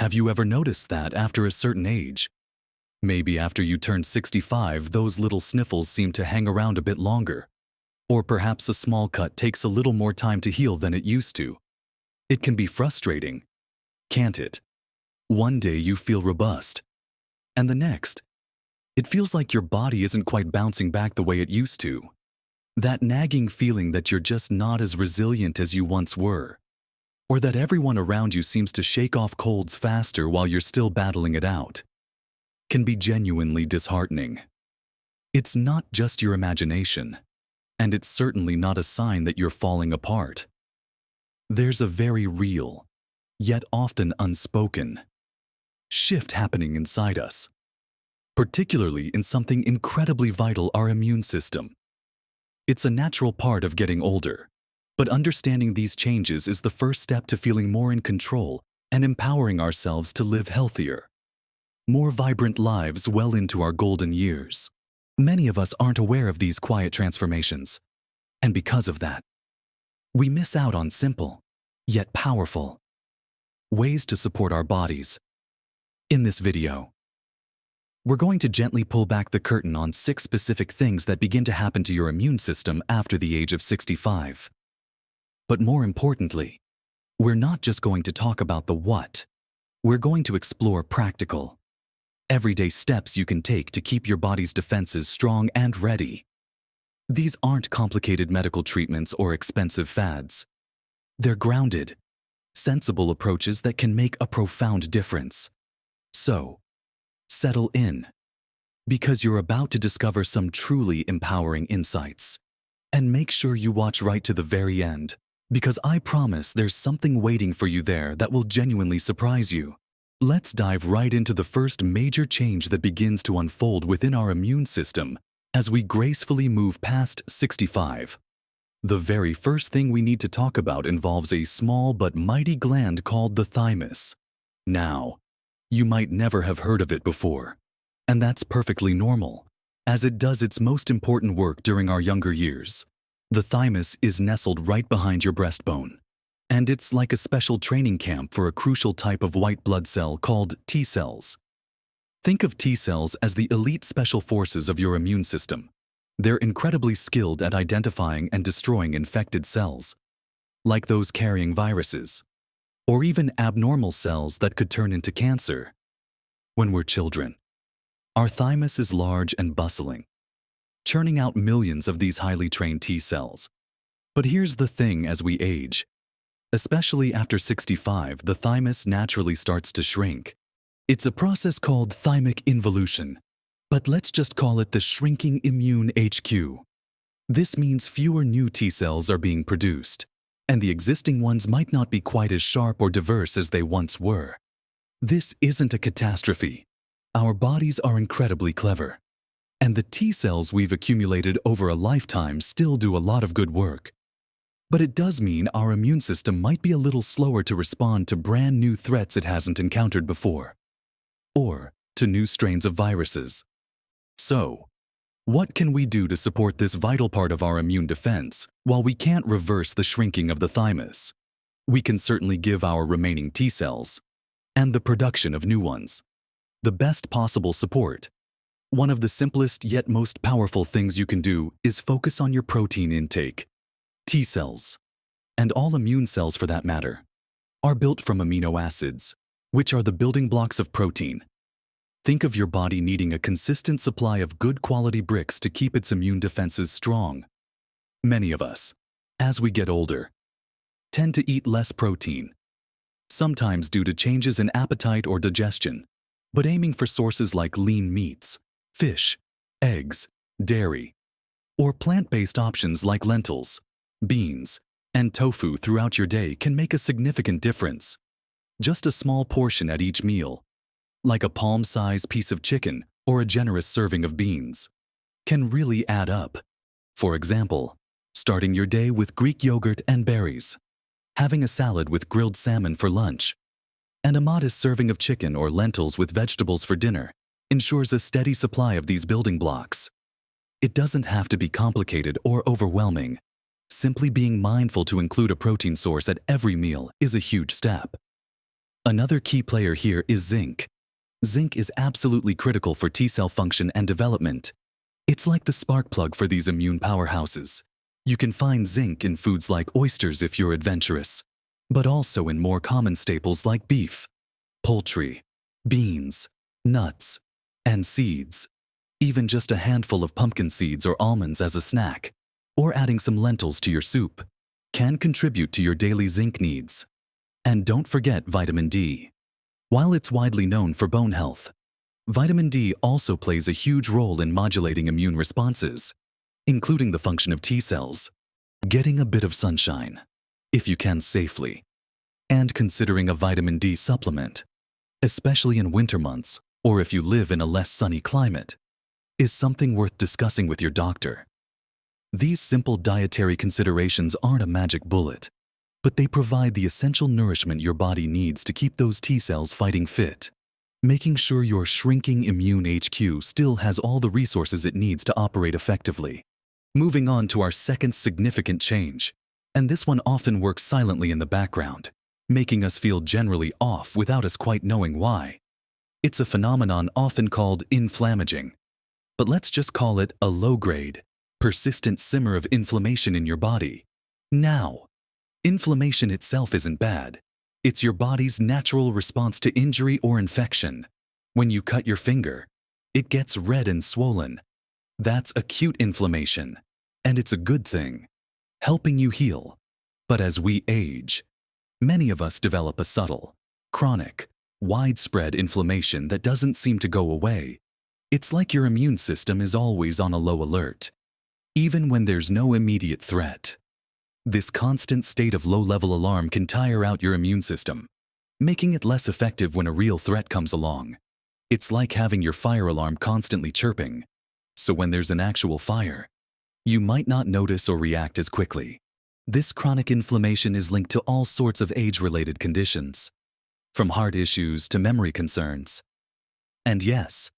Have you ever noticed that after a certain age, maybe after you turn 65, those little sniffles seem to hang around a bit longer? Or perhaps a small cut takes a little more time to heal than it used to. It can be frustrating, can't it? One day you feel robust, and the next, it feels like your body isn't quite bouncing back the way it used to. That nagging feeling that you're just not as resilient as you once were, or that everyone around you seems to shake off colds faster while you're still battling it out, can be genuinely disheartening. It's not just your imagination, and it's certainly not a sign that you're falling apart. There's a very real, yet often unspoken, shift happening inside us, particularly in something incredibly vital, our immune system. It's a natural part of getting older, but understanding these changes is the first step to feeling more in control and empowering ourselves to live healthier, more vibrant lives well into our golden years. Many of us aren't aware of these quiet transformations, and because of that, we miss out on simple, yet powerful, ways to support our bodies. In this video, we're going to gently pull back the curtain on 6 specific things that begin to happen to your immune system after the age of 65. But more importantly, we're not just going to talk about the what. We're going to explore practical, everyday steps you can take to keep your body's defenses strong and ready. These aren't complicated medical treatments or expensive fads. They're grounded, sensible approaches that can make a profound difference. So, settle in, because you're about to discover some truly empowering insights. And make sure you watch right to the very end, because I promise there's something waiting for you there that will genuinely surprise you. Let's dive right into the first major change that begins to unfold within our immune system as we gracefully move past 65. The very first thing we need to talk about involves a small but mighty gland called the thymus. Now, you might never have heard of it before, and that's perfectly normal, as it does its most important work during our younger years. The thymus is nestled right behind your breastbone, and it's like a special training camp for a crucial type of white blood cell called T cells. Think of T cells as the elite special forces of your immune system. They're incredibly skilled at identifying and destroying infected cells, like those carrying viruses, or even abnormal cells that could turn into cancer. When we're children, our thymus is large and bustling, churning out millions of these highly trained T cells. But here's the thing: as we age, especially after 65, the thymus naturally starts to shrink. It's a process called thymic involution, but let's just call it the shrinking immune HQ. This means fewer new T cells are being produced, and the existing ones might not be quite as sharp or diverse as they once were. This isn't a catastrophe. Our bodies are incredibly clever, and the T cells we've accumulated over a lifetime still do a lot of good work. But it does mean our immune system might be a little slower to respond to brand new threats it hasn't encountered before, or to new strains of viruses. So, what can we do to support this vital part of our immune defense? While we can't reverse the shrinking of the thymus, we can certainly give our remaining T cells, and the production of new ones, the best possible support. One of the simplest yet most powerful things you can do is focus on your protein intake. T cells, and all immune cells for that matter, are built from amino acids, which are the building blocks of protein. Think of your body needing a consistent supply of good quality bricks to keep its immune defenses strong. Many of us, as we get older, tend to eat less protein, sometimes due to changes in appetite or digestion, but aiming for sources like lean meats, fish, eggs, dairy, or plant-based options like lentils, beans, and tofu throughout your day can make a significant difference. Just a small portion at each meal, like a palm-sized piece of chicken or a generous serving of beans, can really add up. For example, starting your day with Greek yogurt and berries, having a salad with grilled salmon for lunch, and a modest serving of chicken or lentils with vegetables for dinner ensures a steady supply of these building blocks. It doesn't have to be complicated or overwhelming. Simply being mindful to include a protein source at every meal is a huge step. Another key player here is zinc. Zinc is absolutely critical for T-cell function and development. It's like the spark plug for these immune powerhouses. You can find zinc in foods like oysters if you're adventurous, but also in more common staples like beef, poultry, beans, nuts, and seeds. Even just a handful of pumpkin seeds or almonds as a snack, or adding some lentils to your soup, can contribute to your daily zinc needs. And don't forget vitamin D. While it's widely known for bone health, vitamin D also plays a huge role in modulating immune responses, including the function of T cells. Getting a bit of sunshine, if you can safely, and considering a vitamin D supplement, especially in winter months or if you live in a less sunny climate, is something worth discussing with your doctor. These simple dietary considerations aren't a magic bullet, but they provide the essential nourishment your body needs to keep those T cells fighting fit, making sure your shrinking immune HQ still has all the resources it needs to operate effectively. Moving on to our second significant change, and this one often works silently in the background, making us feel generally off without us quite knowing why. It's a phenomenon often called inflammaging, but let's just call it a low-grade, persistent simmer of inflammation in your body. Now, inflammation itself isn't bad. It's your body's natural response to injury or infection. When you cut your finger, it gets red and swollen. That's acute inflammation, and it's a good thing, helping you heal. But as we age, many of us develop a subtle, chronic, widespread inflammation that doesn't seem to go away. It's like your immune system is always on a low alert, even when there's no immediate threat. This constant state of low-level alarm can tire out your immune system, making it less effective when a real threat comes along. It's like having your fire alarm constantly chirping, so when there's an actual fire, you might not notice or react as quickly. This chronic inflammation is linked to all sorts of age-related conditions, from heart issues to memory concerns. And yes,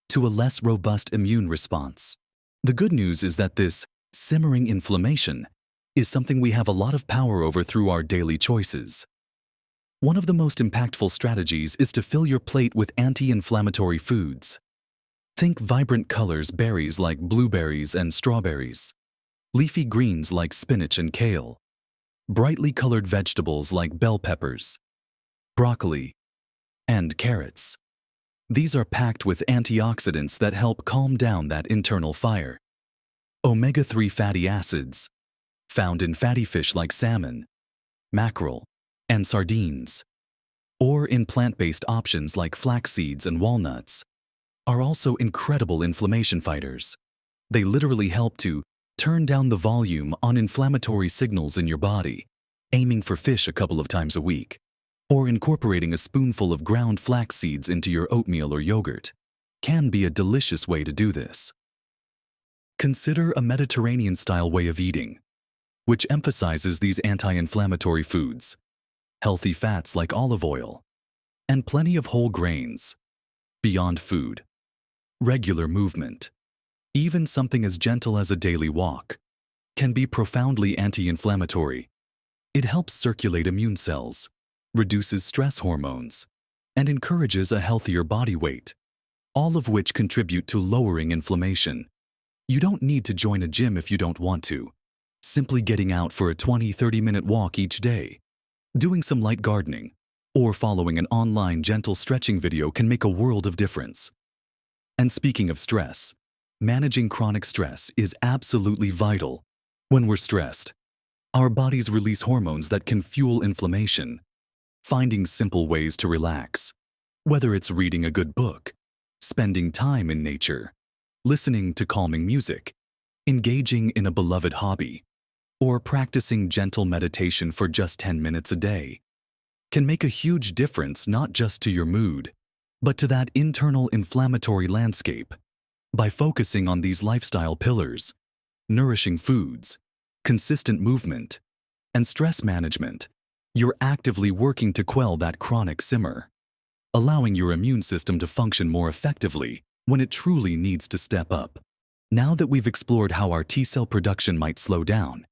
to a less robust immune response. The good news is that this simmering inflammation is something we have a lot of power over through our daily choices. One of the most impactful strategies is to fill your plate with anti-inflammatory foods. Think vibrant colors, berries like blueberries and strawberries, leafy greens like spinach and kale, brightly colored vegetables like bell peppers, broccoli, and carrots. These are packed with antioxidants that help calm down that internal fire. Omega-3 fatty acids, found in fatty fish like salmon, mackerel, and sardines, or in plant-based options like flax seeds and walnuts, are also incredible inflammation fighters. They literally help to turn down the volume on inflammatory signals in your body, aiming for fish a couple of times a week, or incorporating a spoonful of ground flax seeds into your oatmeal or yogurt can be a delicious way to do this. Consider a Mediterranean-style way of eating, which emphasizes these anti-inflammatory foods, healthy fats like olive oil, and plenty of whole grains. Beyond food, regular movement, even something as gentle as a daily walk, can be profoundly anti-inflammatory. It helps circulate immune cells, reduces stress hormones, and encourages a healthier body weight, all of which contribute to lowering inflammation. You don't need to join a gym if you don't want to. Simply getting out for a 20-30-minute walk each day, doing some light gardening, or following an online gentle stretching video can make a world of difference. And speaking of stress, managing chronic stress is absolutely vital. When we're stressed, our bodies release hormones that can fuel inflammation. Finding simple ways to relax, whether it's reading a good book, spending time in nature, listening to calming music, engaging in a beloved hobby, or practicing gentle meditation for just 10 minutes a day, can make a huge difference not just to your mood, but to that internal inflammatory landscape. By focusing on these lifestyle pillars, nourishing foods, consistent movement, and stress management, you're actively working to quell that chronic simmer, allowing your immune system to function more effectively when it truly needs to step up. Now that we've explored how our T-cell production might slow down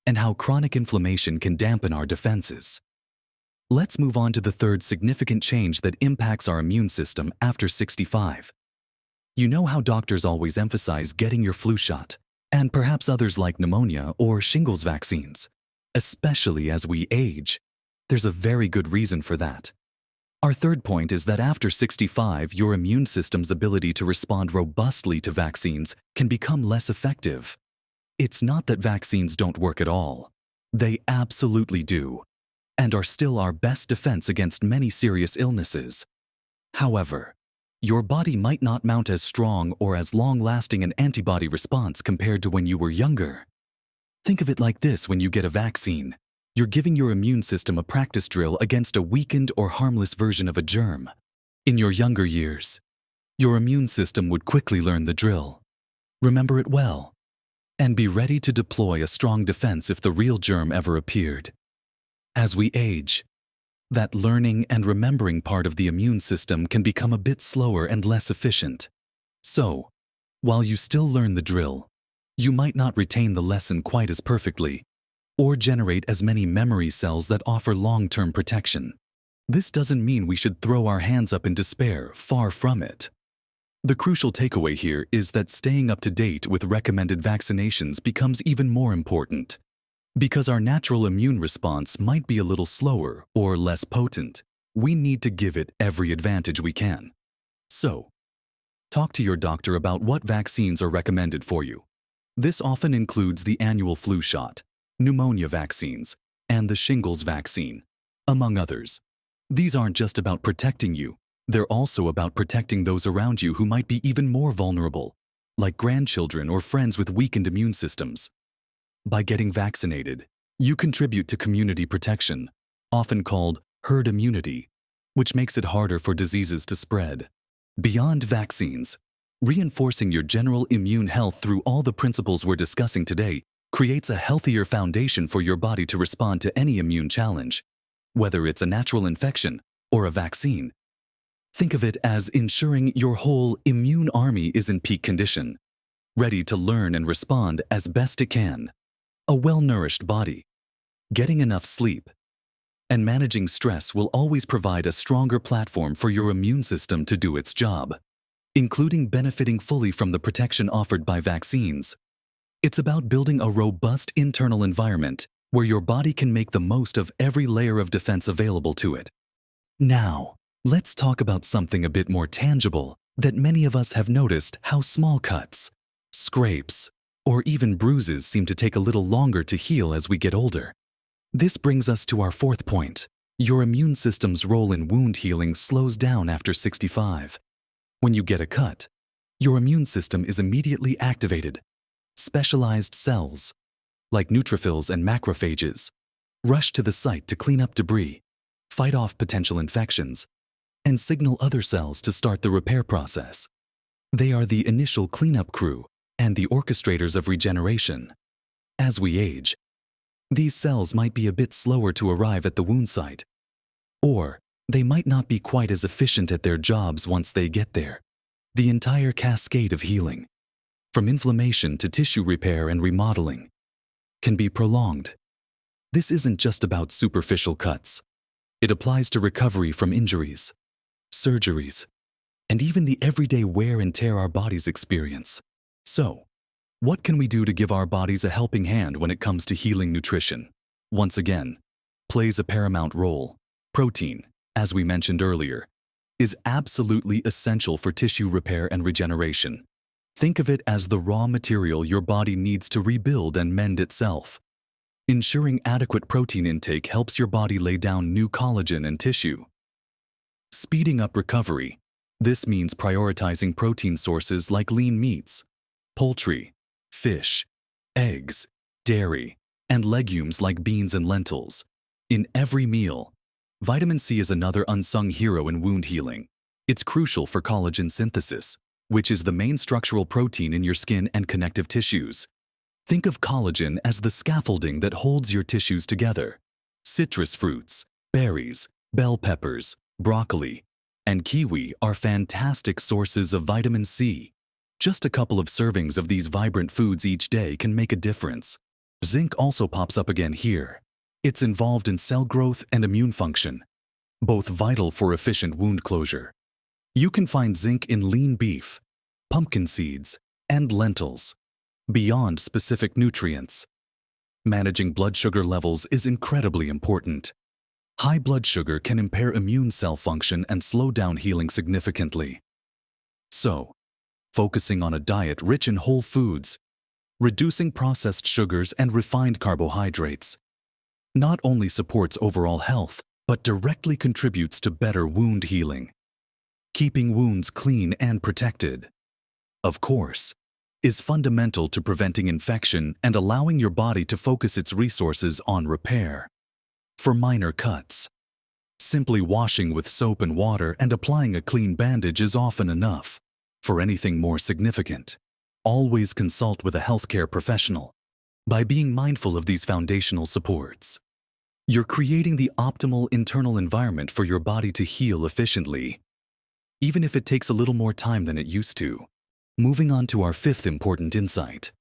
and how chronic inflammation can dampen our defenses, Let's move on to the third significant change that impacts our immune system after 65. You know how doctors always emphasize getting your flu shot, and perhaps others like pneumonia or shingles vaccines, especially as we age. There's a very good reason for that. Our third point is that after 65, your immune system's ability to respond robustly to vaccines can become less effective. It's not that vaccines don't work at all. They absolutely do, and are still our best defense against many serious illnesses. However, your body might not mount as strong or as long-lasting an antibody response compared to when you were younger. Think of it like this: when you get a vaccine, you're giving your immune system a practice drill against a weakened or harmless version of a germ. In your younger years, your immune system would quickly learn the drill, remember it well, and be ready to deploy a strong defense if the real germ ever appeared. As we age, that learning and remembering part of the immune system can become a bit slower and less efficient. So, while you still learn the drill, you might not retain the lesson quite as perfectly, or generate as many memory cells that offer long-term protection. This doesn't mean we should throw our hands up in despair, far from it. The crucial takeaway here is that staying up to date with recommended vaccinations becomes even more important. Because our natural immune response might be a little slower or less potent, we need to give it every advantage we can. So, talk to your doctor about what vaccines are recommended for you. This often includes the annual flu shot, pneumonia vaccines, and the shingles vaccine, among others. These aren't just about protecting you, they're also about protecting those around you who might be even more vulnerable, like grandchildren or friends with weakened immune systems. By getting vaccinated, you contribute to community protection, often called herd immunity, which makes it harder for diseases to spread. Beyond vaccines, reinforcing your general immune health through all the principles we're discussing today creates a healthier foundation for your body to respond to any immune challenge, whether it's a natural infection or a vaccine. Think of it as ensuring your whole immune army is in peak condition, ready to learn and respond as best it can. A well-nourished body, getting enough sleep, and managing stress will always provide a stronger platform for your immune system to do its job, including benefiting fully from the protection offered by vaccines. It's about building a robust internal environment where your body can make the most of every layer of defense available to it. Now, let's talk about something a bit more tangible that many of us have noticed: how small cuts, scrapes, or even bruises seem to take a little longer to heal as we get older. This brings us to our fourth point. Your immune system's role in wound healing slows down after 65. When you get a cut, your immune system is immediately activated. Specialized cells, like neutrophils and macrophages, rush to the site to clean up debris, fight off potential infections, and signal other cells to start the repair process. They are the initial cleanup crew and the orchestrators of regeneration. As we age, these cells might be a bit slower to arrive at the wound site, or they might not be quite as efficient at their jobs once they get there. The entire cascade of healing, from inflammation to tissue repair and remodeling, can be prolonged. This isn't just about superficial cuts. It applies to recovery from injuries, surgeries, and even the everyday wear and tear our bodies experience. So, what can we do to give our bodies a helping hand when it comes to healing? Nutrition, once again, plays a paramount role. Protein, as we mentioned earlier, is absolutely essential for tissue repair and regeneration. Think of it as the raw material your body needs to rebuild and mend itself. Ensuring adequate protein intake helps your body lay down new collagen and tissue. Speeding up recovery. This means prioritizing protein sources like lean meats, poultry, fish, eggs, dairy, and legumes like beans and lentils in every meal. Vitamin C is another unsung hero in wound healing. It's crucial for collagen synthesis, which is the main structural protein in your skin and connective tissues. Think of collagen as the scaffolding that holds your tissues together. Citrus fruits, berries, bell peppers, broccoli, and kiwi are fantastic sources of vitamin C. Just a couple of servings of these vibrant foods each day can make a difference. Zinc also pops up again here. It's involved in cell growth and immune function, both vital for efficient wound closure. You can find zinc in lean beef, pumpkin seeds, and lentils, beyond specific nutrients. Managing blood sugar levels is incredibly important. High blood sugar can impair immune cell function and slow down healing significantly. So, focusing on a diet rich in whole foods, reducing processed sugars and refined carbohydrates, not only supports overall health, but directly contributes to better wound healing, keeping wounds clean and protected. Of course, is fundamental to preventing infection and allowing your body to focus its resources on repair. For minor cuts, simply washing with soap and water and applying a clean bandage is often enough. For anything more significant, always consult with a healthcare professional. By being mindful of these foundational supports, you're creating the optimal internal environment for your body to heal efficiently, even if it takes a little more time than it used to. Moving on to our fifth important insight,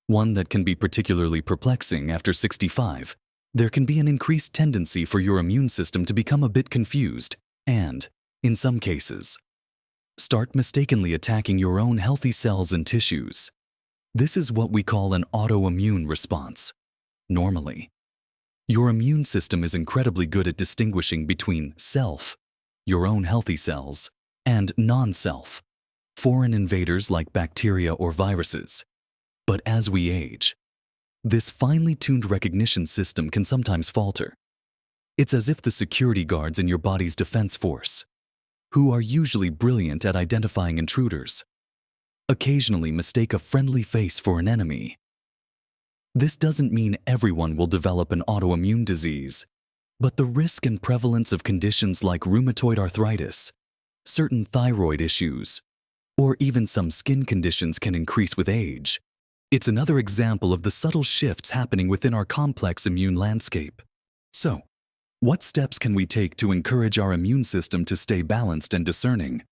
one that can be particularly perplexing after 65. There can be an increased tendency for your immune system to become a bit confused and, in some cases, start mistakenly attacking your own healthy cells and tissues. This is what we call an autoimmune response. Normally, your immune system is incredibly good at distinguishing between self, your own healthy cells, and non-self, foreign invaders like bacteria or viruses. But as we age, this finely tuned recognition system can sometimes falter. It's as if the security guards in your body's defense force, who are usually brilliant at identifying intruders, occasionally mistake a friendly face for an enemy. This doesn't mean everyone will develop an autoimmune disease, but the risk and prevalence of conditions like rheumatoid arthritis, certain thyroid issues, or even some skin conditions can increase with age. It's another example of the subtle shifts happening within our complex immune landscape. So, what steps can we take to encourage our immune system to stay balanced and discerning?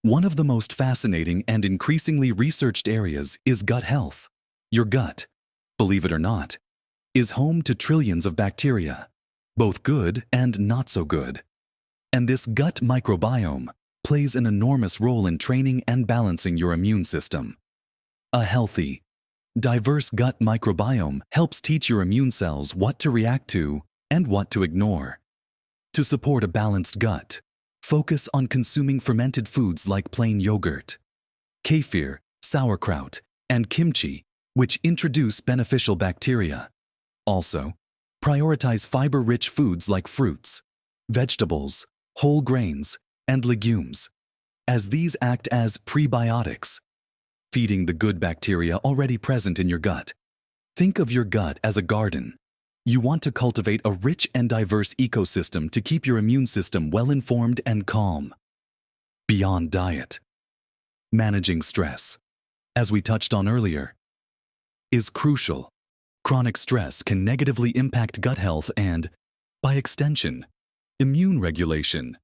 One of the most fascinating and increasingly researched areas is gut health. Your gut, believe it or not, is home to trillions of bacteria, both good and not so good. And this gut microbiome plays an enormous role in training and balancing your immune system. A healthy, diverse gut microbiome helps teach your immune cells what to react to and what to ignore. To support a balanced gut, focus on consuming fermented foods like plain yogurt, kefir, sauerkraut, and kimchi, which introduce beneficial bacteria. Also, prioritize fiber-rich foods like fruits, vegetables, whole grains, and legumes, as these act as prebiotics, feeding the good bacteria already present in your gut. Think of your gut as a garden. You want to cultivate a rich and diverse ecosystem to keep your immune system well-informed and calm. Beyond diet, managing stress, as we touched on earlier, is crucial. Chronic stress can negatively impact gut health and, by extension, immune regulation.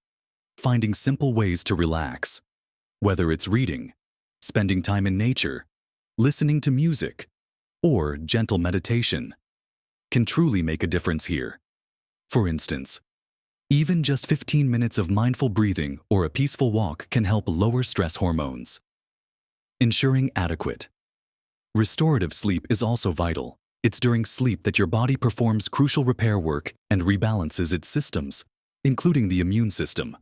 Finding simple ways to relax, whether it's reading, spending time in nature, listening to music, or gentle meditation, can truly make a difference here. For instance, even just 15 minutes of mindful breathing or a peaceful walk can help lower stress hormones. Ensuring adequate, restorative sleep is also vital. It's during sleep that your body performs crucial repair work and rebalances its systems, including the immune system.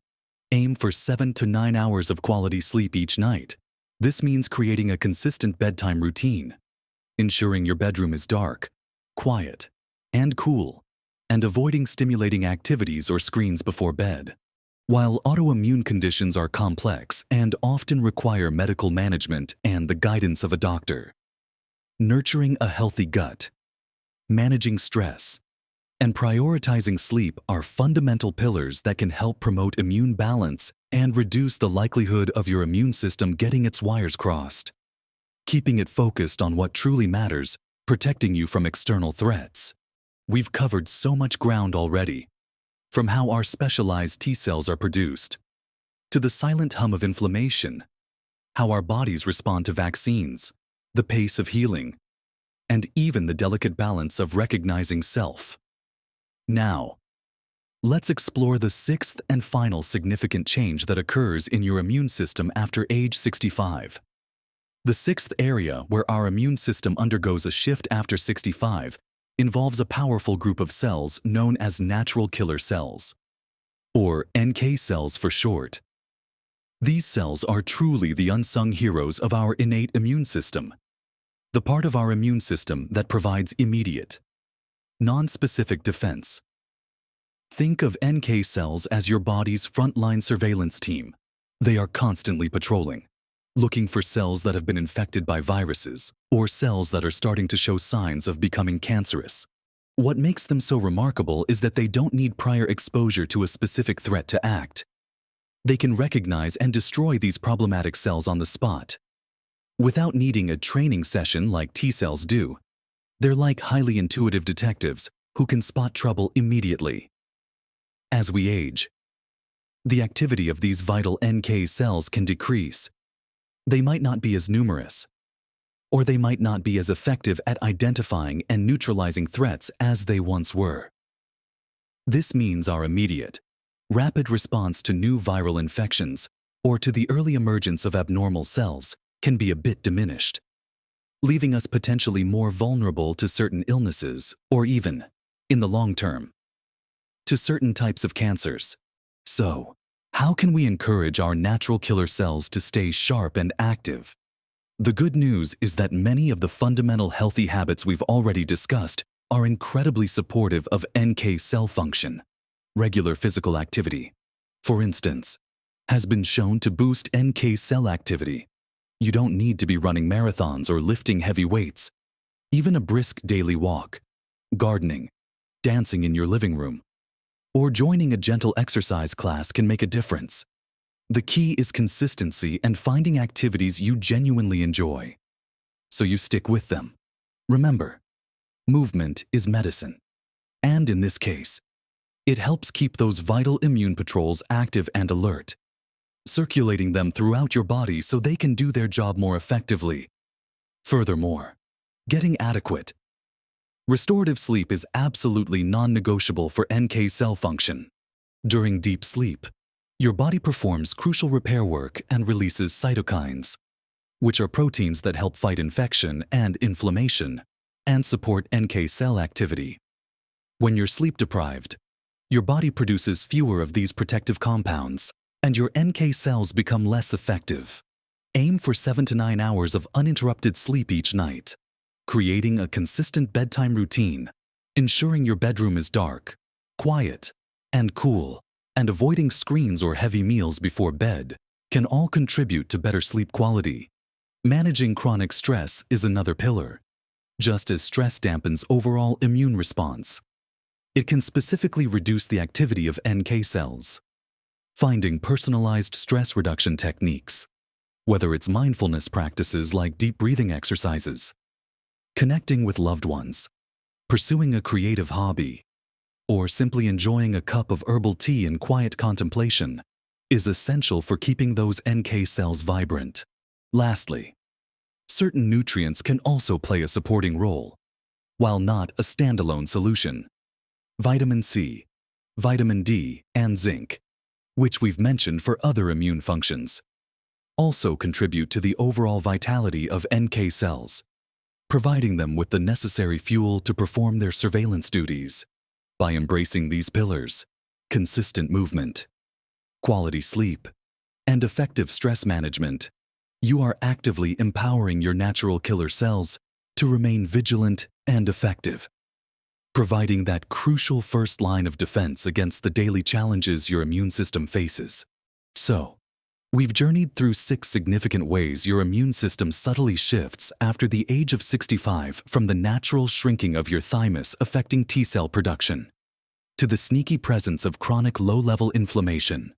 Aim for 7 to 9 hours of quality sleep each night. This means creating a consistent bedtime routine, ensuring your bedroom is dark, quiet, and cool, and avoiding stimulating activities or screens before bed. While autoimmune conditions are complex and often require medical management and the guidance of a doctor, nurturing a healthy gut, managing stress, and prioritizing sleep are fundamental pillars that can help promote immune balance and reduce the likelihood of your immune system getting its wires crossed. Keeping it focused on what truly matters, protecting you from external threats. We've covered so much ground already, from how our specialized T cells are produced, to the silent hum of inflammation, how our bodies respond to vaccines, the pace of healing, and even the delicate balance of recognizing self, Now, let's explore the sixth and final significant change that occurs in your immune system after age 65. The sixth area where our immune system undergoes a shift after 65 involves a powerful group of cells known as natural killer cells, or NK cells for short. These cells are truly the unsung heroes of our innate immune system, the part of our immune system that provides immediate, non-specific defense. Think of NK cells as your body's frontline surveillance team. They are constantly patrolling, looking for cells that have been infected by viruses or cells that are starting to show signs of becoming cancerous. What makes them so remarkable is that they don't need prior exposure to a specific threat to act. They can recognize and destroy these problematic cells on the spot. Without needing a training session like T cells do, they're like highly intuitive detectives who can spot trouble immediately. As we age, the activity of these vital NK cells can decrease. They might not be as numerous, or they might not be as effective at identifying and neutralizing threats as they once were. This means our immediate, rapid response to new viral infections or to the early emergence of abnormal cells can be a bit diminished, leaving us potentially more vulnerable to certain illnesses or even, in the long term, to certain types of cancers. So, how can we encourage our natural killer cells to stay sharp and active? The good news is that many of the fundamental healthy habits we've already discussed are incredibly supportive of NK cell function. Regular physical activity, for instance, has been shown to boost NK cell activity. You don't need to be running marathons or lifting heavy weights. Even a brisk daily walk, gardening, dancing in your living room, or joining a gentle exercise class can make a difference. The key is consistency and finding activities you genuinely enjoy, so you stick with them. Remember, movement is medicine. And in this case, it helps keep those vital immune patrols active and alert, circulating them throughout your body so they can do their job more effectively. Furthermore, getting adequate, restorative sleep is absolutely non-negotiable for NK cell function. During deep sleep, your body performs crucial repair work and releases cytokines, which are proteins that help fight infection and inflammation and support NK cell activity. When you're sleep-deprived, your body produces fewer of these protective compounds, and your NK cells become less effective. Aim for 7 to 9 hours of uninterrupted sleep each night, creating a consistent bedtime routine, ensuring your bedroom is dark, quiet, and cool, and avoiding screens or heavy meals before bed can all contribute to better sleep quality. Managing chronic stress is another pillar. Just as stress dampens overall immune response, it can specifically reduce the activity of NK cells. Finding personalized stress reduction techniques, whether it's mindfulness practices like deep breathing exercises, connecting with loved ones, pursuing a creative hobby, or simply enjoying a cup of herbal tea in quiet contemplation, is essential for keeping those NK cells vibrant. Lastly, certain nutrients can also play a supporting role, while not a standalone solution. Vitamin C, vitamin D, and zinc, which we've mentioned for other immune functions, also contribute to the overall vitality of NK cells, providing them with the necessary fuel to perform their surveillance duties. By embracing these pillars, consistent movement, quality sleep, and effective stress management, you are actively empowering your natural killer cells to remain vigilant and effective, providing that crucial first line of defense against the daily challenges your immune system faces. So, we've journeyed through 6 significant ways your immune system subtly shifts after the age of 65, from the natural shrinking of your thymus affecting T-cell production, to the sneaky presence of chronic low-level inflammation,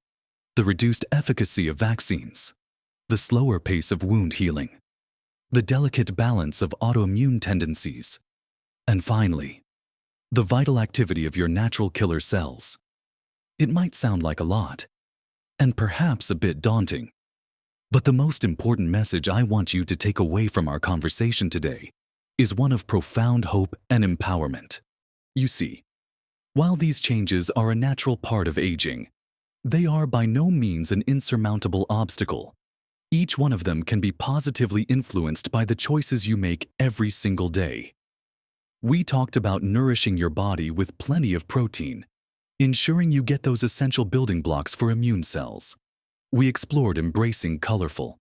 the reduced efficacy of vaccines, the slower pace of wound healing, the delicate balance of autoimmune tendencies, and finally, the vital activity of your natural killer cells. It might sound like a lot, and perhaps a bit daunting, but the most important message I want you to take away from our conversation today is one of profound hope and empowerment. You see, While these changes are a natural part of aging, they are by no means an insurmountable obstacle. Each one of them can be positively influenced by the choices you make every single day. We talked about nourishing your body with plenty of protein, ensuring you get those essential building blocks for immune cells. We explored embracing colorful,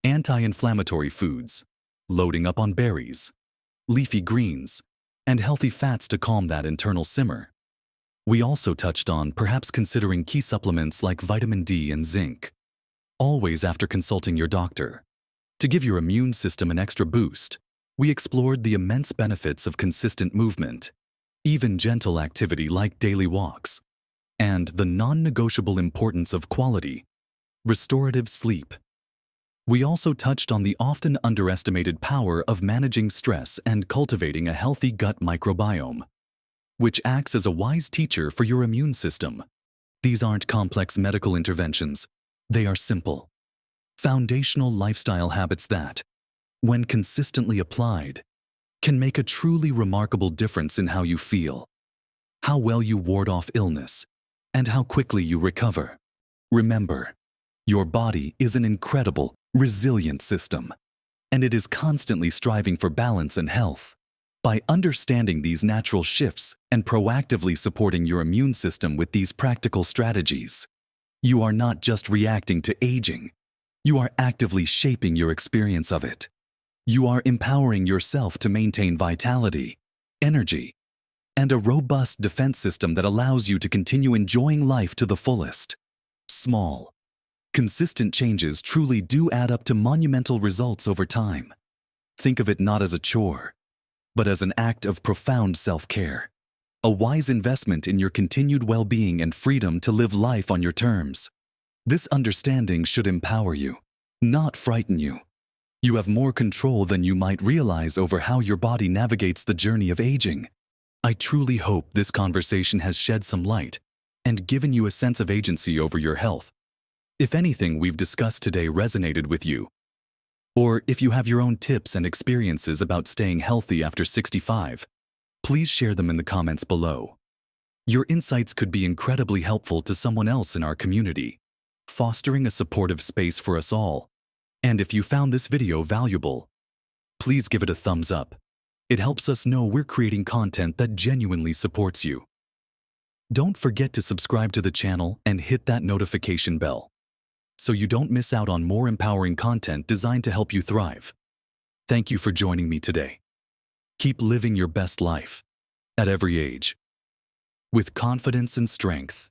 anti-inflammatory foods, loading up on berries, leafy greens, and healthy fats to calm that internal simmer. We also touched on perhaps considering key supplements like vitamin D and zinc, always after consulting your doctor. To give your immune system an extra boost, we explored the immense benefits of consistent movement, even gentle activity like daily walks, and the non-negotiable importance of quality, restorative sleep. We also touched on the often underestimated power of managing stress and cultivating a healthy gut microbiome, which acts as a wise teacher for your immune system. These aren't complex medical interventions. They are simple, foundational lifestyle habits that, when consistently applied, can make a truly remarkable difference in how you feel, how well you ward off illness, and how quickly you recover. Remember, your body is an incredible, resilient system, and it is constantly striving for balance and health. By understanding these natural shifts and proactively supporting your immune system with these practical strategies, you are not just reacting to aging, you are actively shaping your experience of it. You are empowering yourself to maintain vitality, energy, and a robust defense system that allows you to continue enjoying life to the fullest. Small, consistent changes truly do add up to monumental results over time. Think of it not as a chore, but as an act of profound self-care, a wise investment in your continued well-being and freedom to live life on your terms. This understanding should empower you, not frighten you. You have more control than you might realize over how your body navigates the journey of aging. I truly hope this conversation has shed some light and given you a sense of agency over your health. If anything we've discussed today resonated with you, or if you have your own tips and experiences about staying healthy after 65, please share them in the comments below. Your insights could be incredibly helpful to someone else in our community, fostering a supportive space for us all. And if you found this video valuable, please give it a thumbs up. It helps us know we're creating content that genuinely supports you. Don't forget to subscribe to the channel and hit that notification bell, so you don't miss out on more empowering content designed to help you thrive. Thank you for joining me today. Keep living your best life, at every age, with confidence and strength.